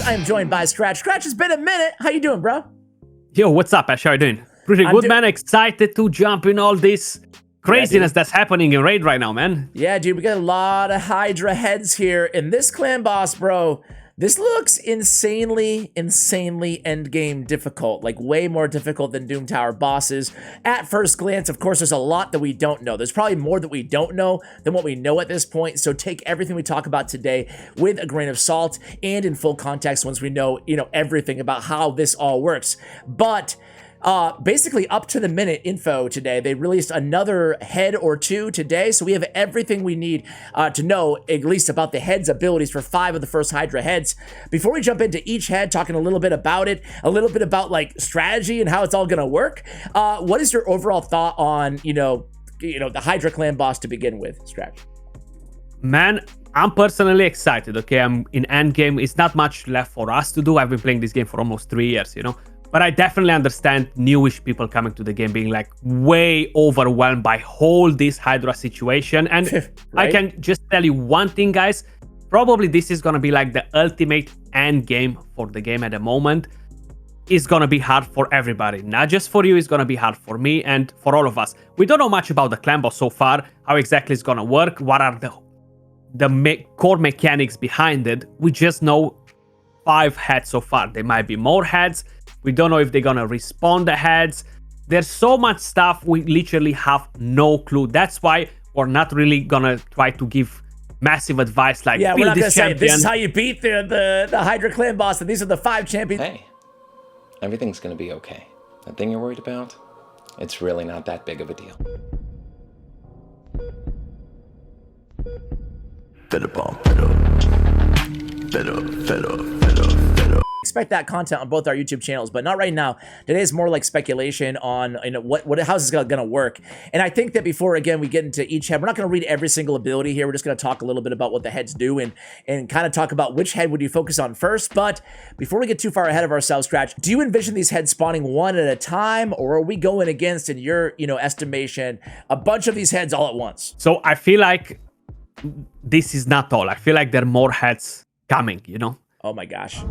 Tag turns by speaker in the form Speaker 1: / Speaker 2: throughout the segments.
Speaker 1: Boss. I am joined by Skratch. Skratch, it's been a minute. How you doing, bro?
Speaker 2: Yo, what's up, Ash? How you doing? Pretty good, man. Excited to jump in all this craziness that's happening in Raid right now, man.
Speaker 1: Yeah, dude, we got a lot of Hydra heads here in this clan boss, bro. This looks insanely endgame difficult, like way more difficult than Doom Tower bosses. At first glance, of course, there's a lot that we don't know. There's probably more that we don't know than what we know at this point. So take everything we talk about today with a grain of salt and in full context once we know, everything about how this all works. But basically up to the minute info today. They released another head or two today, so we have everything we need to know at least about the head's abilities for 5 of the first Hydra heads. Before we jump into each head, talking a little bit about it, a little bit about like strategy and how it's all gonna work, what is your overall thought on the Hydra Clan Boss to begin with, Skratch?
Speaker 2: Man, I'm personally excited, okay? I'm in endgame. It's not much left for us to do. I've been playing this game for almost 3 years, But I definitely understand newish people coming to the game being like way overwhelmed by whole this Hydra situation. And
Speaker 1: right?
Speaker 2: I can just tell you one thing, guys. Probably this is going to be like the ultimate end game for the game at the moment. It's going to be hard for everybody. Not just for you, it's going to be hard for me and for all of us. We don't know much about the clan boss so far, how exactly it's going to work, what are the core mechanics behind it. We just know 5 heads so far. There might be more heads. We don't know if they're gonna respawn the heads. There's so much stuff we literally have no clue. That's why we're not really gonna try to give massive advice like,
Speaker 1: yeah, we're not gonna
Speaker 2: champion.
Speaker 1: say this is how you beat the Hydra Clan Boss, and these are the 5 champions.
Speaker 3: Hey, everything's gonna be okay. That thing you're worried about, it's really not that big of a deal.
Speaker 1: Expect that content on both our YouTube channels, but not right now. Today is more like speculation on how's this gonna work. And I think that before again we get into each head, we're not gonna read every single ability here. We're just gonna talk a little bit about what the heads do and kind of talk about which head would you focus on first. But before we get too far ahead of ourselves, Skratch, do you envision these heads spawning one at a time, or are we going against, in your estimation, a bunch of these heads all at once?
Speaker 2: So I feel like this is not all. I feel like there are more heads coming,
Speaker 1: Oh my gosh.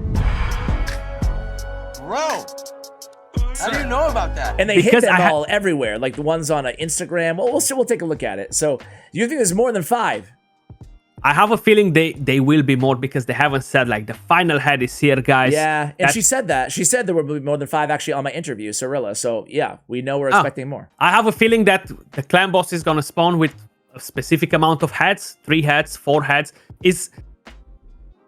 Speaker 4: Bro, how do you know about that?
Speaker 1: And they hit them all everywhere, like the ones on Instagram. Well, we'll take a look at it. So, do you think there's more than 5?
Speaker 2: I have a feeling they will be more because they haven't said like the final head is here, guys.
Speaker 1: Yeah, and she said that. She said there will be more than 5 actually on my interview, Cirilla. So yeah, we know we're expecting more.
Speaker 2: I have a feeling that the clan boss is gonna spawn with a specific amount of heads, 3 heads, 4 heads.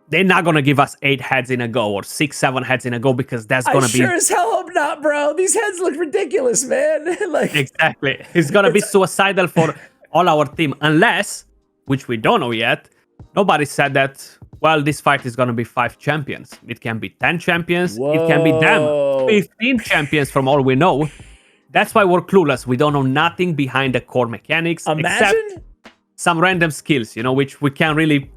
Speaker 2: They're not gonna give us 8 heads in a go or 6, 7 heads in a go because that's gonna be.
Speaker 1: Sure as hell hope not, bro. These heads look ridiculous, man. Like
Speaker 2: exactly, it's gonna be suicidal for all our team unless, which we don't know yet. Nobody said that. Well, this fight is gonna be 5 champions. It can be 10 champions.
Speaker 1: Whoa.
Speaker 2: It can be them 15 champions from all we know. That's why we're clueless. We don't know nothing behind the core mechanics except some random skills, which we can't really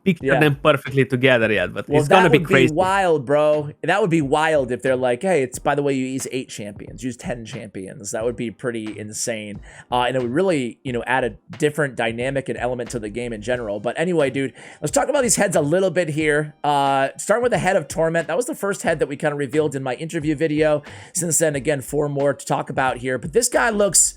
Speaker 2: picture them perfectly together yet, but it's gonna be crazy.
Speaker 1: That would be wild, bro. That would be wild if they're like, hey, it's, by the way, you use 8 champions, use 10 champions. That would be pretty insane. And it would really, add a different dynamic and element to the game in general. But anyway, dude, let's talk about these heads a little bit here. Starting with the head of Torment. That was the first head that we kind of revealed in my interview video. Since then, again, 4 more to talk about here. But this guy looks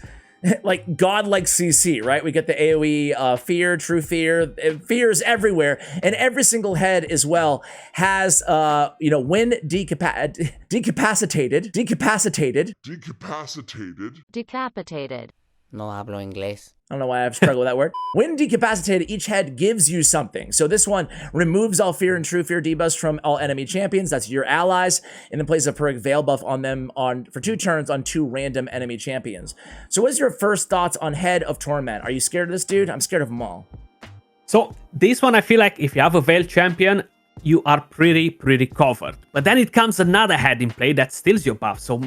Speaker 1: like godlike CC, right? We get the AoE fear, true fear, fears everywhere, and every single head as well has when decapacitated.
Speaker 5: No hablo inglés.
Speaker 1: I don't know why I've struggled with that word. When decapacitated, each head gives you something. So this one removes all fear and true fear debuffs from all enemy champions. That's your allies. And then places a Pyrrhic Veil buff on them for 2 turns on 2 random enemy champions. So what is your first thoughts on Head of Torment? Are you scared of this dude? I'm scared of them all.
Speaker 2: So this one, I feel like if you have a Veil champion, you are pretty covered. But then it comes another head in play that steals your buff. So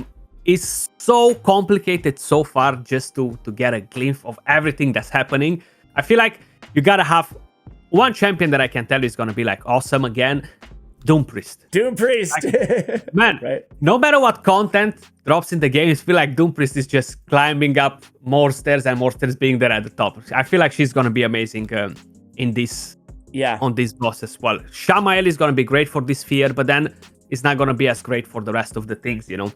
Speaker 2: it's so complicated so far just to get a glimpse of everything that's happening. I feel like you gotta have one champion that I can tell you is gonna be like awesome again. Doom Priest.
Speaker 1: Doom Priest.
Speaker 2: Like, man,
Speaker 1: right.
Speaker 2: No matter what content drops in the game, I feel like Doom Priest is just climbing up more stairs and more stairs being there at the top. I feel like she's gonna be amazing in this on this boss as well. Shamael is going to be great for this sphere, but then it's not going to be as great for the rest of the things, you know?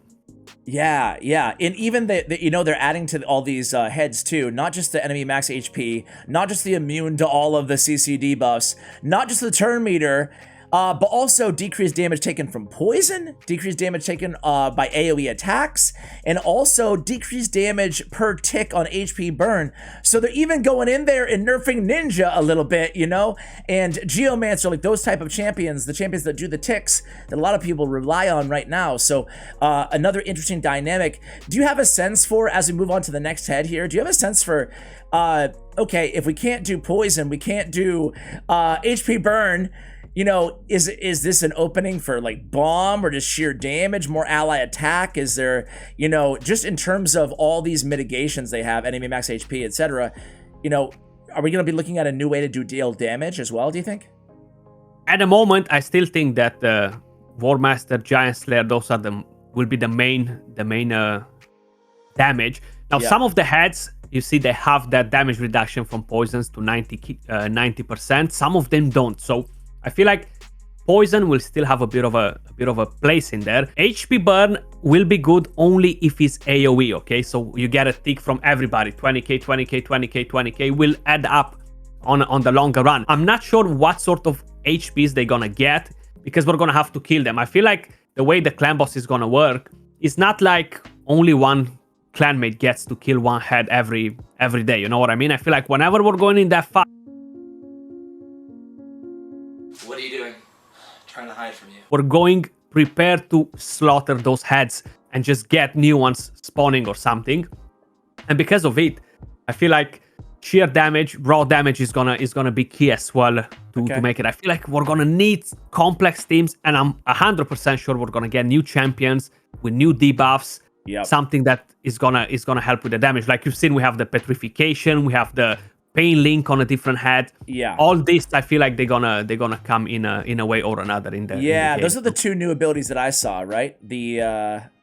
Speaker 1: Yeah, yeah. And even you know, they're adding to all these heads too, not just the enemy max HP, not just the immune to all of the CC debuffs, not just the turn meter, but also decreased damage taken from poison, decreased damage taken by AoE attacks, and also decreased damage per tick on HP burn. So they're even going in there and nerfing Ninja a little bit, you know? And Geomancer, like those type of champions, the champions that do the ticks that a lot of people rely on right now. So another interesting dynamic. Do you have a sense for, as we move on to the next head here, do you have a sense for, okay, if we can't do poison, we can't do HP burn, you know, is this an opening for like bomb or just sheer damage, more ally attack? Is there, you know, just in terms of all these mitigations they have, enemy max HP, etc., you know, are we going to be looking at a new way to deal damage as well, do you think?
Speaker 2: At the moment, I still think that the War Master, Giant Slayer, those are will be the main damage. Now, some of the heads, you see, they have that damage reduction from poisons to 90%. Some of them don't. So I feel like poison will still have a bit of a place in there. HP burn will be good only if it's AoE, okay? So you get a tick from everybody. 20k, 20k, 20k, 20k will add up on the longer run. I'm not sure what sort of HPs they're gonna get because we're gonna have to kill them. I feel like the way the clan boss is gonna work is not like only one clanmate gets to kill one head every day. You know what I mean? I feel like whenever we're going in that fight,
Speaker 4: What are you doing? Trying to hide from you.
Speaker 2: we're going prepared to slaughter those heads and just get new ones spawning or something. And because of it, I feel like sheer damage, raw damage is gonna be key as well to make it. I feel like we're gonna need complex teams, and I'm 100% sure we're gonna get new champions with new debuffs. Something that is gonna help with the damage. Like you've seen, we have the petrification, we have the pain link on a different head. All this, I feel like they're gonna come in a way or another in the in the
Speaker 1: those are the two new abilities that I saw, right?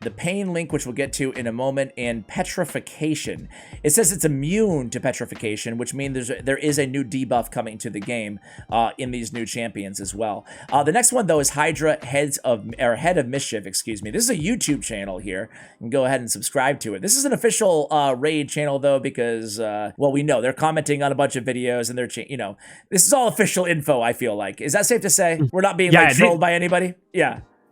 Speaker 1: The pain link, which we'll get to in a moment, and petrification. It says it's immune to petrification, which means there is a new debuff coming to the game in these new champions as well. The next one though is Hydra Head of Mischief, excuse me. This is a YouTube channel here. You can go ahead and subscribe to it. This is an official raid channel though, because well, we know they're commenting on a bunch of videos and they're you know, this is all official info. I feel like, is that safe to say? We're not being like trolled by anybody.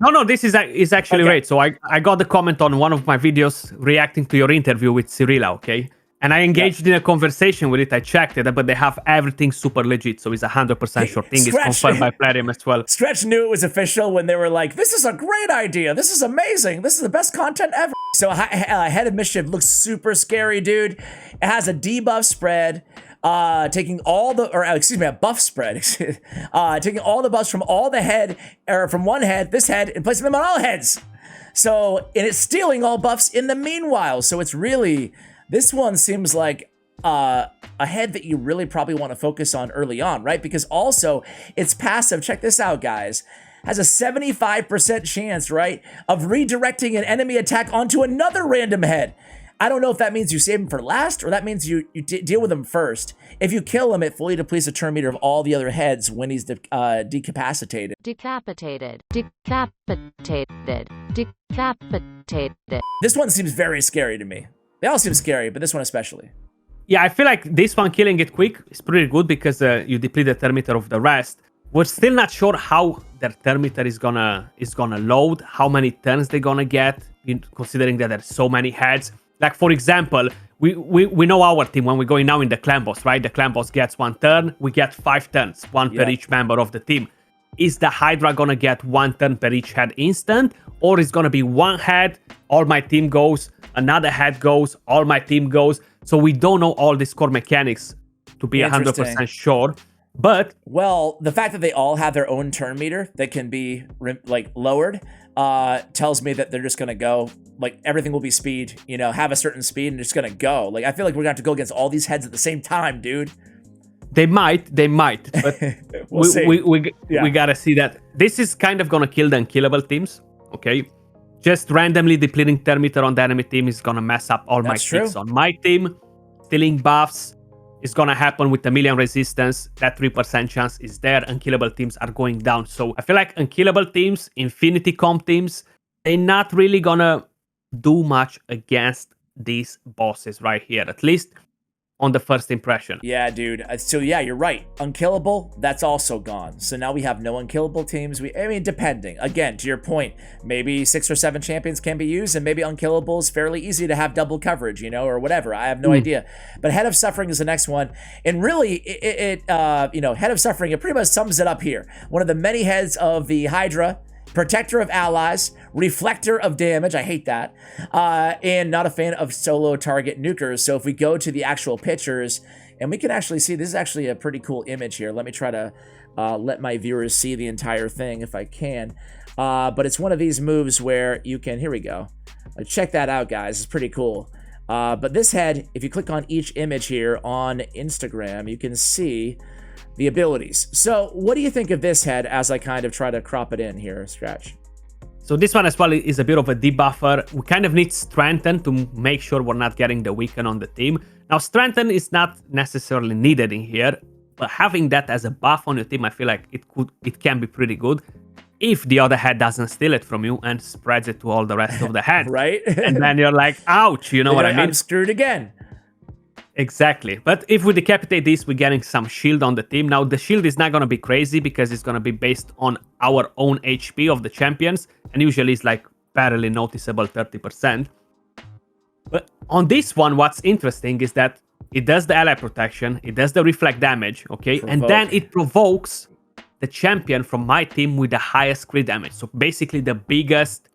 Speaker 2: No, this is actually right. So I got the comment on one of my videos reacting to your interview with Cyrilla, okay? And I engaged in a conversation with it. I checked it, but they have everything super legit. So it's 100% sure thing. It's confirmed by Platinum as well.
Speaker 1: Skratch knew it was official when they were like, this is a great idea. This is amazing. This is the best content ever. So Head of Mischief looks super scary, dude. It has a debuff spread. Taking all the, or excuse me, a buff spread, taking all the buffs from all the head, or from one head, this head, and placing them on all heads. So, and it's stealing all buffs in the meanwhile. So it's really, this one seems like a head that you really probably want to focus on early on, right? Because also it's passive. Check this out, guys. Has a 75% chance, right, of redirecting an enemy attack onto another random head. I don't know if that means you save him for last, or that means you deal with him first. If you kill him, it fully depletes the turn meter of all the other heads when he's decapacitated.
Speaker 5: Decapitated.
Speaker 1: This one seems very scary to me. They all seem scary, but this one especially.
Speaker 2: Yeah, I feel like this one killing it quick is pretty good because you deplete the turn meter of the rest. We're still not sure how their turn meter is gonna load, how many turns they're gonna get, considering that there's so many heads. Like, for example, we know our team when we're going now in the clan boss, right? The clan boss gets 1 turn, we get 5 turns, 1 per each member of the team. Is the Hydra gonna get 1 turn per each head instant? Or is gonna be 1 head, all my team goes, another head goes, all my team goes? So we don't know all these core mechanics to be 100% sure. But,
Speaker 1: well, the fact that they all have their own turn meter that can be like lowered tells me that they're just gonna go, like, everything will be speed, you know, have a certain speed and it's gonna go. Like, I feel like we're gonna have to go against all these heads at the same time, dude.
Speaker 2: They might, but we gotta see that. This is kind of gonna kill the unkillable teams, okay? Just randomly depleting turn meter on the enemy team is gonna mess up all my ticks on my team, stealing buffs. is going to happen with a million resistance. That 3% chance is there. Unkillable teams are going down. So I feel like unkillable teams, Infinity Comp teams, they're not really going to do much against these bosses right here, at least on the first impression.
Speaker 1: Yeah, dude. So yeah, you're right. Unkillable, that's also gone. So now we have no unkillable teams. I mean, depending. Again, to your point, maybe 6 or 7 champions can be used, and maybe unkillable is fairly easy to have double coverage, you know, or whatever. I have no idea. But Head of Suffering is the next one, and really, you know, Head of Suffering, it pretty much sums it up here. One of the many heads of the Hydra. Protector of allies, reflector of damage, I hate that, and not a fan of solo target nukers. So if we go to the actual pictures, and we can actually see, this is actually a pretty cool image here. Let me try to let my viewers see the entire thing if I can. But it's one of these moves where you can, here we go. Check that out, guys, it's pretty cool. But this head, if you click on each image here on Instagram, you can see the abilities. So what do you think of this head as I kind of try to crop it in here, Skratch?
Speaker 2: So this one as well is a bit of a debuffer. We kind of need Strengthen to make sure we're not getting the Weaken on the team. Now Strengthen is not necessarily needed in here, but having that as a buff on your team, I feel like it can be pretty good if the other head doesn't steal it from you and spreads it to all the rest of the heads.
Speaker 1: Right?
Speaker 2: And then you're like, ouch, you know what I mean?
Speaker 1: I'm screwed again.
Speaker 2: Exactly. But if we decapitate this, we're getting some shield on the team. Now, the shield is not going to be crazy because it's going to be based on our own HP of the champions. And usually it's like barely noticeable 30%. But on this one, what's interesting is that it does the ally protection. It does the reflect damage. Okay. And then it provokes the champion from my team with the highest crit damage. So basically the biggest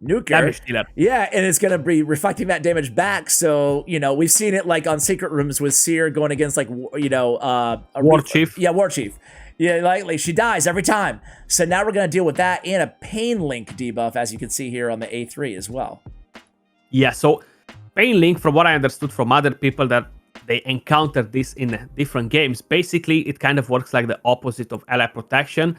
Speaker 1: Nuker.
Speaker 2: Damage dealer.
Speaker 1: Yeah, and it's going to be reflecting that damage back. So, you know, we've seen it like on Secret Rooms with Seer going against like, you know,
Speaker 2: War Chief.
Speaker 1: Yeah, War Chief. Yeah, like she dies every time. So now we're going to deal with that and a Pain Link debuff, as you can see here on the A3 as well.
Speaker 2: Yeah, so Pain Link, from what I understood from other people that they encountered this in different games, basically it kind of works like the opposite of ally protection.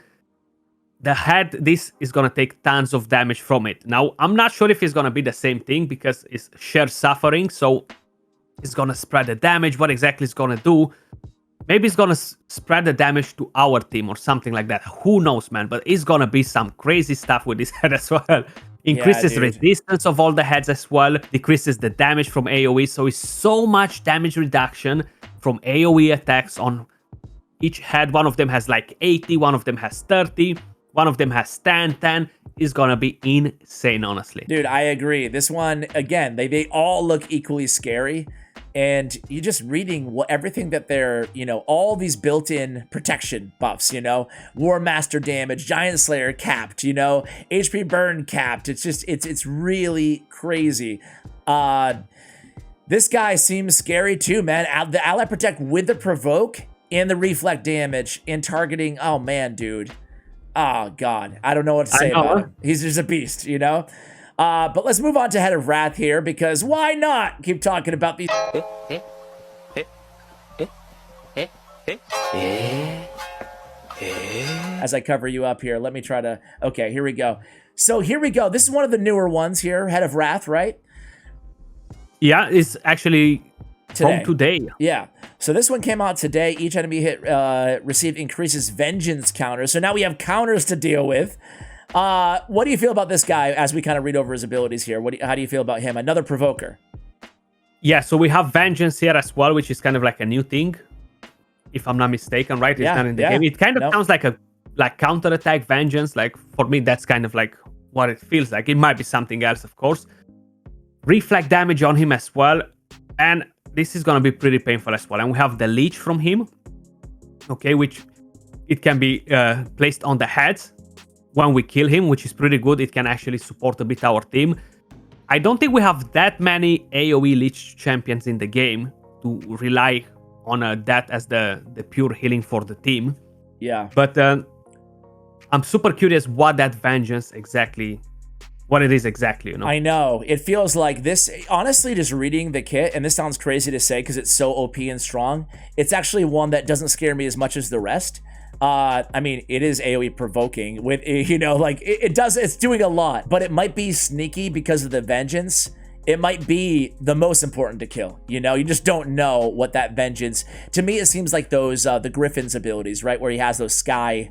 Speaker 2: The head, this is going to take tons of damage from it. Now, I'm not sure if it's going to be the same thing because it's shared suffering. So it's going to spread the damage. What exactly it's going to do? Maybe it's going to spread the damage to our team or something like that. Who knows, man? But it's going to be some crazy stuff with this head as well. Increases resistance of all the heads as well. Decreases the damage from AoE. So it's so much damage reduction from AoE attacks on each head. One of them has like 80. One of them has 30. One of them has 10 is gonna be insane, honestly.
Speaker 1: Dude, I agree. This one, again, they all look equally scary. And you're just reading everything that they're, you know, all these built-in protection buffs, you know, War Master damage, Giant Slayer capped, you know, HP burn capped. It's just, it's really crazy. This guy seems scary too, man. The Ally Protect with the Provoke and the Reflect damage and targeting. Oh, man, dude. Oh, God. I don't know what to say about him. He's just a beast, you know? But let's move on to Head of Wrath here, because why not keep talking about these... As I cover you up here, let me try to... Okay, here we go. So here we go. This is one of the newer ones here, Head of Wrath, right?
Speaker 2: Yeah, it's actually... From today.
Speaker 1: Yeah. So this one came out today. Each enemy hit received increases vengeance counters. So now we have counters to deal with. What do you feel about this guy as we kind of read over his abilities here? How do you feel about him? Another provoker.
Speaker 2: Yeah, so we have vengeance here as well, which is kind of like a new thing, if I'm not mistaken, right? It's not in the game. It kind of sounds like a counterattack vengeance. Like for me, that's kind of like what it feels like. It might be something else, of course. Reflect damage on him as well. And this is going to be pretty painful as well. And we have the leech from him, okay, which it can be placed on the head when we kill him, which is pretty good. It can actually support a bit our team. I don't think we have that many AoE leech champions in the game to rely on that as the pure healing for the team.
Speaker 1: Yeah.
Speaker 2: But I'm super curious what that vengeance exactly... what it is exactly, you know?
Speaker 1: I know. It feels like this, honestly, just reading the kit, and this sounds crazy to say because it's so OP and strong, it's actually one that doesn't scare me as much as the rest. I mean, it is AoE provoking with, you know, like it's doing a lot, but it might be sneaky because of the vengeance. it might be the most important to kill. You know, you just don't know what that vengeance. To me, it seems like those the Griffin's abilities, right, where he has those sky.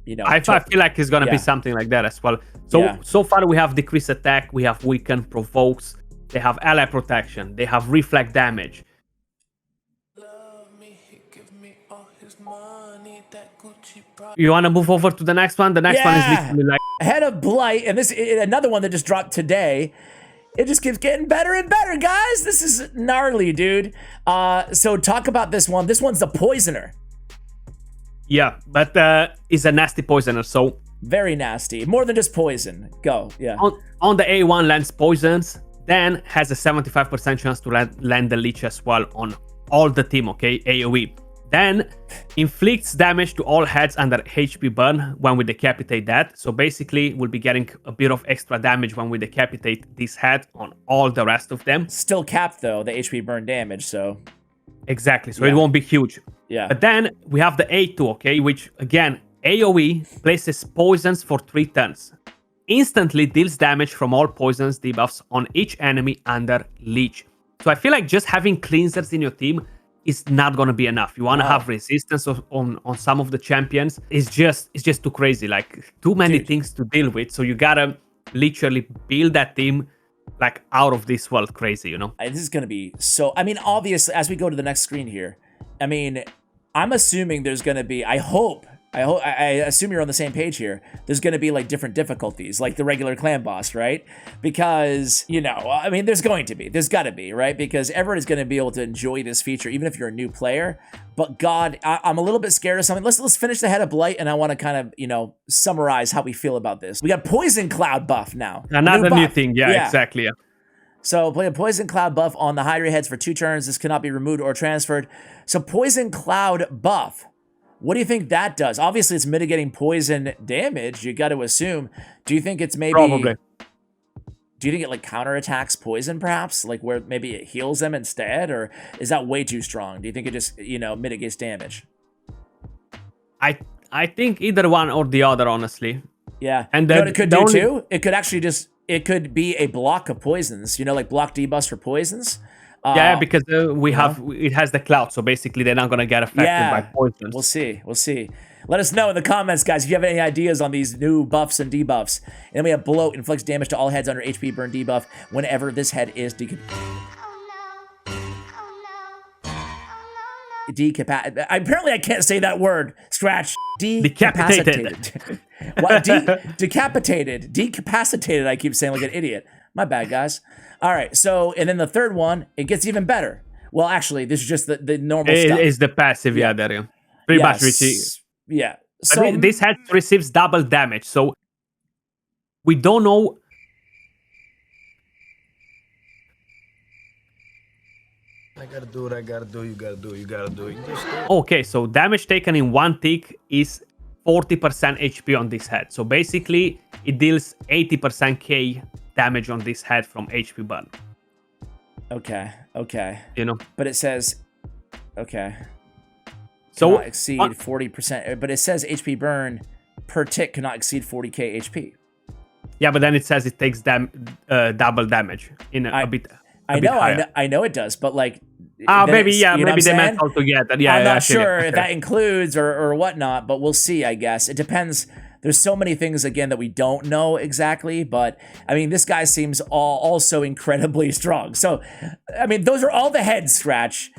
Speaker 1: You know,
Speaker 2: I feel like it's gonna be something like that as well. So far we have decrease attack, we have weaken, provokes, they have ally protection, they have reflect damage. You want to move over to the next one? The next one is literally like
Speaker 1: Head of Blight, and this another one that just dropped today. It just keeps getting better and better, guys. This is gnarly, dude. So talk about this one. This one's the Poisoner.
Speaker 2: Yeah, but it's a nasty poisoner, so
Speaker 1: very nasty. More than just poison. Go, yeah.
Speaker 2: On the A1 lands poisons, then has a 75% chance to land the leech as well on all the team, okay? AoE. Then inflicts damage to all heads under HP burn when we decapitate that. So basically, we'll be getting a bit of extra damage when we decapitate this head on all the rest of them.
Speaker 1: Still capped though, the HP burn damage, so.
Speaker 2: Exactly, so it won't be huge.
Speaker 1: Yeah.
Speaker 2: But then we have the A2, okay, which again, AoE places poisons for 3 turns. Instantly deals damage from all poisons debuffs on each enemy under leech. So I feel like just having cleansers in your team is not gonna be enough. You wanna have resistance on some of the champions. It's just too crazy. Like too many things to deal with. So you gotta literally build that team like out of this world crazy, you know?
Speaker 1: This is gonna be so. I mean, obviously, as we go to the next screen here, I mean, I'm assuming there's gonna be. I assume you're on the same page here. There's going to be like different difficulties, like the regular clan boss, right? Because, you know, I mean, there's got to be, right? Because everyone is going to be able to enjoy this feature, even if you're a new player. But God, I'm a little bit scared of something. Let's finish the head of Blight, and I want to kind of, you know, summarize how we feel about this. We got Poison Cloud buff now.
Speaker 2: Another new thing, yeah, exactly. Yeah.
Speaker 1: So play a Poison Cloud buff on the Hydra heads for 2 turns. This cannot be removed or transferred. So Poison Cloud buff. What do you think that does? Obviously, it's mitigating poison damage. You got to assume. Do you think it's maybe?
Speaker 2: Probably.
Speaker 1: Do you think it like counterattacks poison, perhaps? Like where maybe it heals them instead, or is that way too strong? Do you think it just mitigates damage?
Speaker 2: I think either one or the other, honestly.
Speaker 1: Yeah.
Speaker 2: And
Speaker 1: you know what it could do too? It could actually it could be a block of poisons. You know, like block debuffs for poisons.
Speaker 2: Yeah, because it has the cloud, so basically they're not gonna get affected by poisons.
Speaker 1: We'll see. Let us know in the comments, guys, if you have any ideas on these new buffs and debuffs. And then we have Bloat, inflicts damage to all heads under HP burn debuff whenever this head is apparently I can't say that word. Skratch.
Speaker 2: Decapitated.
Speaker 1: What? Decapacitated. I keep saying like an idiot. My bad, guys. All right, so, and then the third one, it gets even better. Well, actually, this is just the normal stuff.
Speaker 2: It's the passive, there you pretty much receive.
Speaker 1: Yeah.
Speaker 2: So I mean, this head receives double damage, so we don't know.
Speaker 5: I gotta do what I gotta do, you gotta do, you gotta do.
Speaker 2: Okay, so damage taken in 1 tick is 40% HP on this head. So basically, it deals 80% K damage on this head from HP burn.
Speaker 1: Okay.
Speaker 2: You know,
Speaker 1: but it says, okay.
Speaker 2: So
Speaker 1: cannot exceed 40%, but it says HP burn per tick cannot exceed 40k HP.
Speaker 2: Yeah, but then it says it takes double damage in a bit.
Speaker 1: I know it does, but like.
Speaker 2: Maybe they meant all together. Yeah,
Speaker 1: I'm not sure if that includes or whatnot, but we'll see. I guess it depends. There's so many things again that we don't know exactly, but I mean, this guy seems also incredibly strong. So, I mean, those are all the heads, Skratch.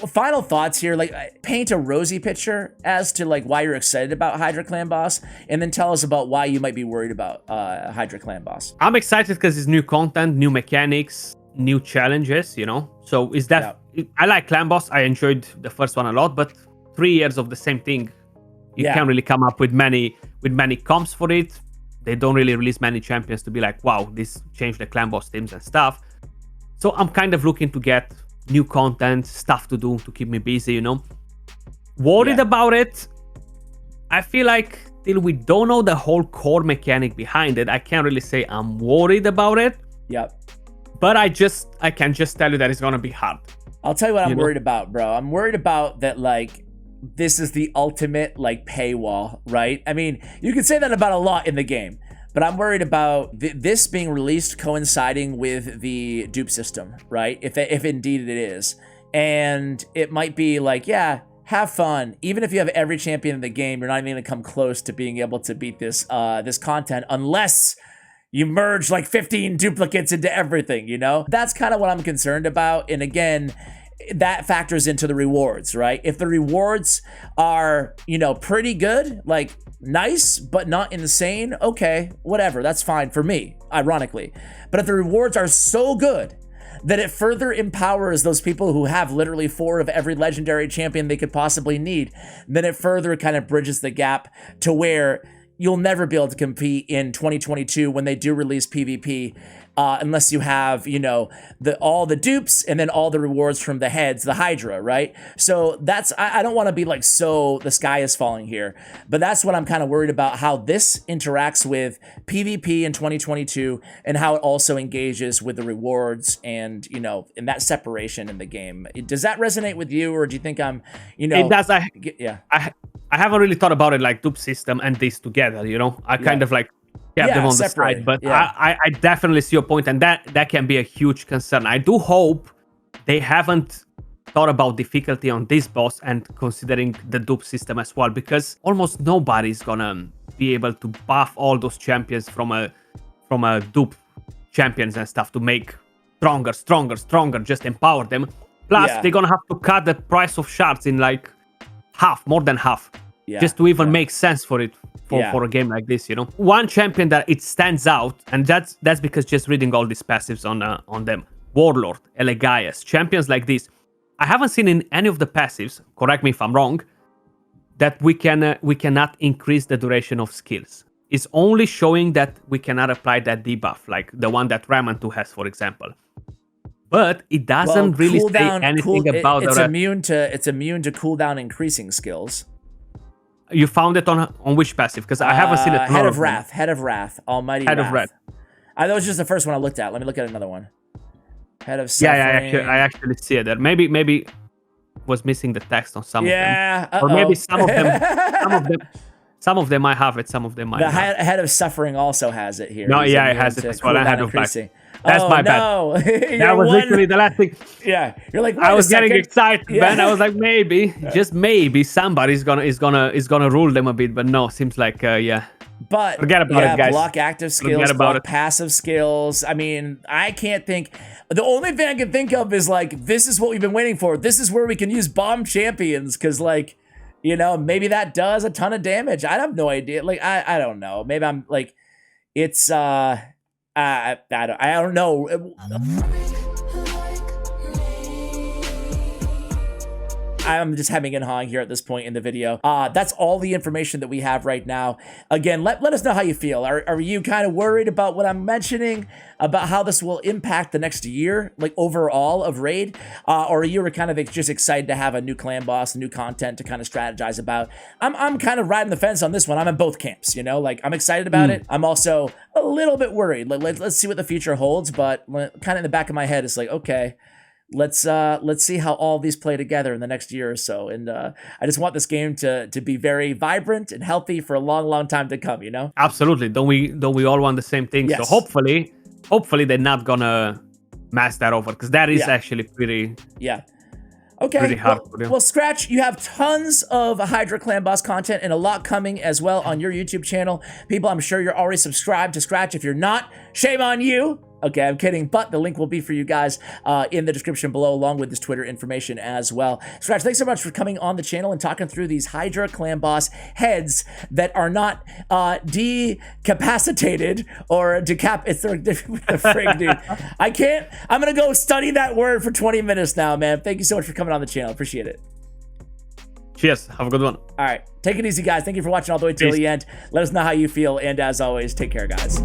Speaker 1: Final thoughts here, like paint a rosy picture as to like why you're excited about Hydra Clan Boss, and then tell us about why you might be worried about Hydra Clan Boss.
Speaker 2: I'm excited because it's new content, new mechanics, new challenges, you know. So is that I like Clan Boss. I enjoyed the first one a lot, but 3 years of the same thing, you can't really come up with many comps for it. They don't really release many champions to be like, wow, this changed the Clan Boss teams and stuff. So I'm kind of looking to get new content, stuff to do to keep me busy, you know. Worried about it. I feel like till we don't know the whole core mechanic behind it, I can't really say I'm worried about it.
Speaker 1: Yep.
Speaker 2: But I can just tell you that it's gonna be hard.
Speaker 1: I'll tell you what I'm worried about, bro. I'm worried about that, like, this is the ultimate, like, paywall, right? I mean, you can say that about a lot in the game, but I'm worried about this being released coinciding with the dupe system, right? If indeed it is. And it might be like, yeah, have fun. Even if you have every champion in the game, you're not even going to come close to being able to beat this this content unless you merge like 15 duplicates into everything, you know? That's kind of what I'm concerned about. And again, that factors into the rewards, right? If the rewards are, you know, pretty good, like nice, but not insane, okay, whatever, that's fine for me, ironically. But if the rewards are so good that it further empowers those people who have literally 4 of every legendary champion they could possibly need, then it further kind of bridges the gap to where you'll never be able to compete in 2022 when they do release PvP, unless you have, you know, all the dupes and then all the rewards from the heads, the Hydra, right? So that's, I don't want to be like, so the sky is falling here, but that's what I'm kind of worried about, how this interacts with PvP in 2022 and how it also engages with the rewards and, you know, in that separation in the game. Does that resonate with you, or do you think I'm, you know?
Speaker 2: It does.
Speaker 1: Yeah.
Speaker 2: I haven't really thought about it like dupe system and this together, you know? I kind of like have them on the side, but I definitely see your point, and that can be a huge concern. I do hope they haven't thought about difficulty on this boss and considering the dupe system as well, because almost nobody's gonna be able to buff all those champions from a dupe champions and stuff to make stronger, just empower them. Plus, they're gonna have to cut the price of shards in like half, more than half, just to even make sense for it for a game like this, you know. One champion that it stands out, and that's because just reading all these passives on them, Warlord, Elegias, champions like this, I haven't seen in any of the passives, correct me if I'm wrong, that we cannot increase the duration of skills. It's only showing that we cannot apply that debuff, like the one that Ramantu has, for example. But it doesn't really say anything about
Speaker 1: it's immune to cooldown increasing skills.
Speaker 2: You found it on which passive? Because I haven't seen it.
Speaker 1: Head of Wrath, Almighty
Speaker 2: Head
Speaker 1: Wrath.
Speaker 2: of Wrath.
Speaker 1: That was just the first one I looked at. Let me look at another one. Head of Suffering.
Speaker 2: Yeah, I actually see it there. Maybe was missing the text on some of them. Or maybe some of them might have it, some of them might not.
Speaker 1: The Head of Suffering also has it here.
Speaker 2: No, it has it as well. I had of Black. That's my
Speaker 1: bad.
Speaker 2: That was literally the last thing.
Speaker 1: Yeah, you're like,
Speaker 2: I was getting excited, man. I was like, maybe, just maybe, somebody's gonna rule them a bit, but no, seems like
Speaker 1: But
Speaker 2: forget about it, guys.
Speaker 1: Block active skills, block passive skills. I mean, I can't think. The only thing I can think of is like, this is what we've been waiting for. This is where we can use bomb champions, because like, you know, maybe that does a ton of damage. I have no idea. Like, I don't know. Maybe I'm like, it's I don't know. I'm just hemming and hawing here at this point in the video. That's all the information that we have right now. Again, let us know how you feel. Are you kind of worried about what I'm mentioning, about how this will impact the next year, like overall of Raid? Or are you kind of just excited to have a new clan boss, new content to kind of strategize about? I'm kind of riding the fence on this one. I'm in both camps, you know? Like, I'm excited about it. I'm also a little bit worried. Let's see what the future holds, but kind of in the back of my head, it's like, okay, let's see how all these play together in the next year or so. And I just want this game to be very vibrant and healthy for a long time to come, you know?
Speaker 2: Absolutely. Don't we all want the same thing?
Speaker 1: Yes.
Speaker 2: So hopefully they're not gonna mess that over, because that is actually pretty
Speaker 1: Okay,
Speaker 2: pretty hard.
Speaker 1: Well, Skratch, you have tons of Hydra Clan Boss content and a lot coming as well on your YouTube channel. People, I'm sure you're already subscribed to Skratch. If you're not, shame on you. Okay, I'm kidding, but the link will be for you guys in the description below, along with this Twitter information as well. Skratch, thanks so much for coming on the channel and talking through these Hydra Clan Boss heads that are not decapacitated or it's the frig, dude. I'm gonna go study that word for 20 minutes now, man. Thank you so much for coming on the channel. Appreciate it.
Speaker 2: Cheers. Have a good one.
Speaker 1: All right, take it easy, guys. Thank you for watching all the way till the end. Let us know how you feel, and as always, take care, guys.